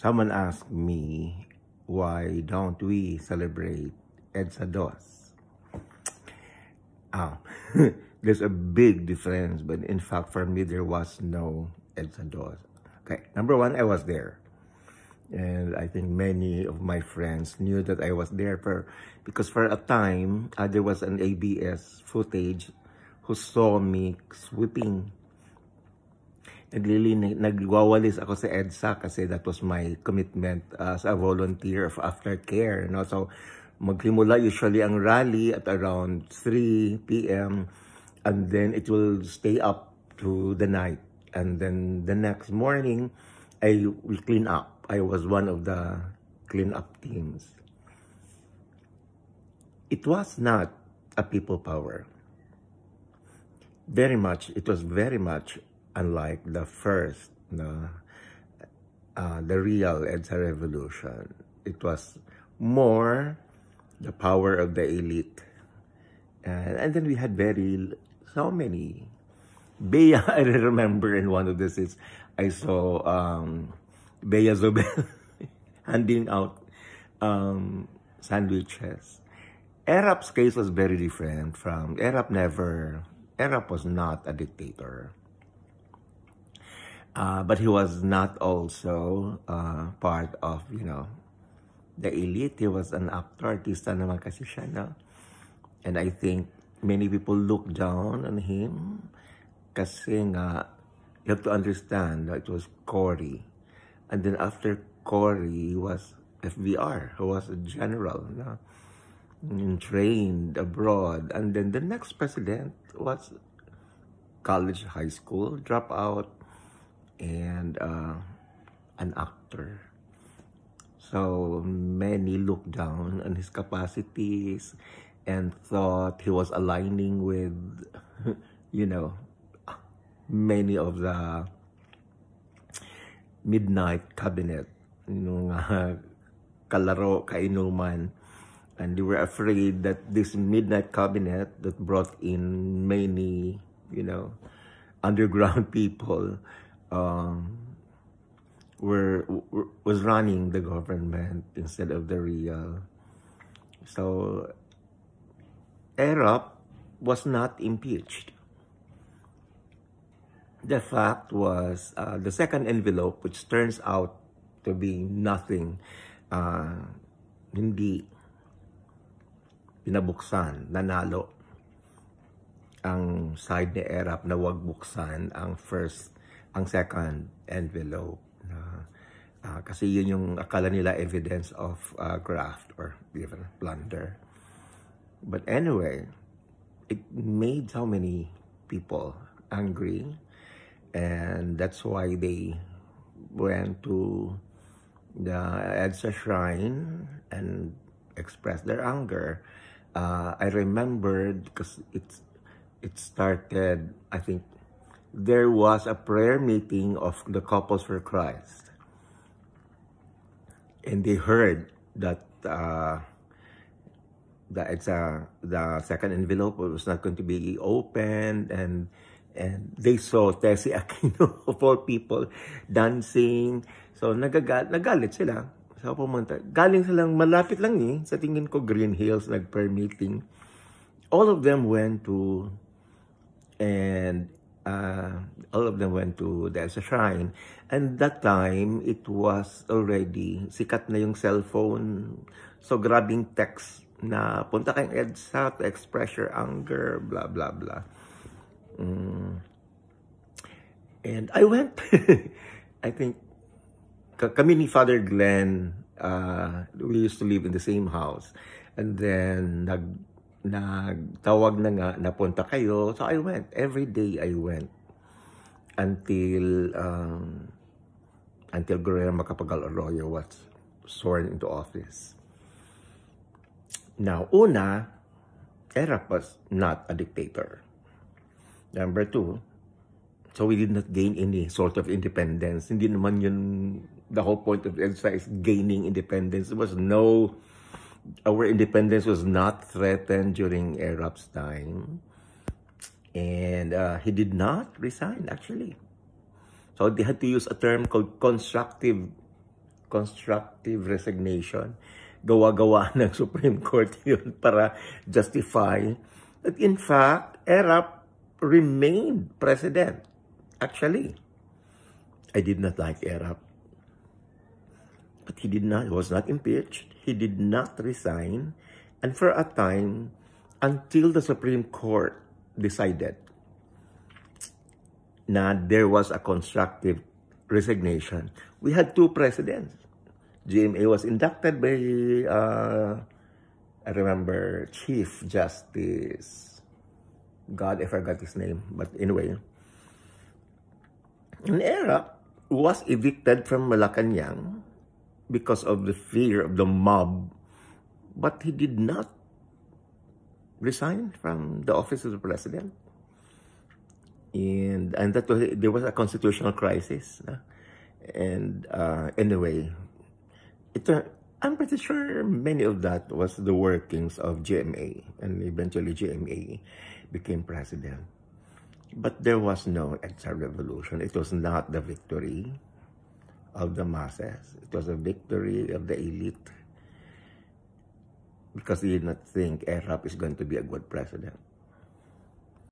Someone asked me, why don't we celebrate EDSA Dos? There's a big difference, but in fact, for me, there was no EDSA Dos. Okay, number one, I was there. And I think many of my friends knew that I was there because for a time, there was an ABS footage who saw me sweeping. And really, nagwawalis ako sa EDSA kasi that was my commitment as a volunteer of aftercare. You know? So, magsimula usually ang rally at around 3 p.m. and then it will stay up to the night. And then the next morning, I will clean up. I was one of the clean-up teams. It was not a people power. It was very much unlike the first, the real EDSA revolution. It was more the power of the elite. And then we had so many. Bea, I remember in one of this is, I saw Bea Zobel handing out sandwiches. Erap's case was very different from, Erap was not a dictator. But he was not also part of, the elite. He was an actor, artista naman kasi siya, no? And I think many people look down on him kasi nga, you have to understand that it was Cory. And then after Cory was FVR, who was a general, no? Trained abroad. And then the next president was college, high school, dropout, and an actor. So many looked down on his capacities and thought he was aligning with, many of the midnight cabinet, kalaro, kainuman. And they were afraid that this midnight cabinet that brought in many, underground people, was running the government instead of the real. So Erap was not impeached. The fact was the second envelope, which turns out to be nothing, hindi pinabuksan, nanalo ang side ni Erap na wag buksan ang second envelope. Kasi yun yung akala nila evidence of graft or even plunder. But anyway, it made so many people angry, and that's why they went to the EDSA shrine and expressed their anger. I remembered because it started, I think, there was a prayer meeting of the Couples for Christ. And they heard that the second envelope was not going to be opened, and they saw Tessie Aquino of all people dancing. So nagalit sila. So pumunta. Galing silang malapit lang sa tingin ko Green Hills, nag-prayer meeting. All of them went to the EDSA shrine. And that time, it was already, sikat na yung cellphone. So, grabbing text na, punta kang EDSA to express your anger, blah, blah, blah. And I went. I think, kami ni Father Glenn, we used to live in the same house. And then, nagtawag na nga, napunta kayo. So, I went. Every day, I went. Until Guerrero Macapagal Arroyo was sworn into office. Now, una, Erap was not a dictator. Number two, so we did not gain any sort of independence. Hindi naman yun, the whole point of EDSA is gaining independence. Our independence was not threatened during Erap's time. And he did not resign, actually. So they had to use a term called constructive constructive resignation. Gawa-gawa ng Supreme Court yun para justify that in fact, Erap remained president. Actually, I did not like Erap. But he was not impeached. He did not resign. And for a time, until the Supreme Court decided na there was a constructive resignation, we had two presidents. GMA was inducted by, I remember, Chief Justice, God, I forgot his name, but anyway. And Erap was evicted from Malacanang because of the fear of the mob, but he did not resign from the office of the president. And that there was a constitutional crisis. And anyway, I'm pretty sure many of that was the workings of GMA, and eventually GMA became president. But there was no extra revolution. It was not the victory of the masses. It was a victory of the elite, because they did not think Erap is going to be a good president.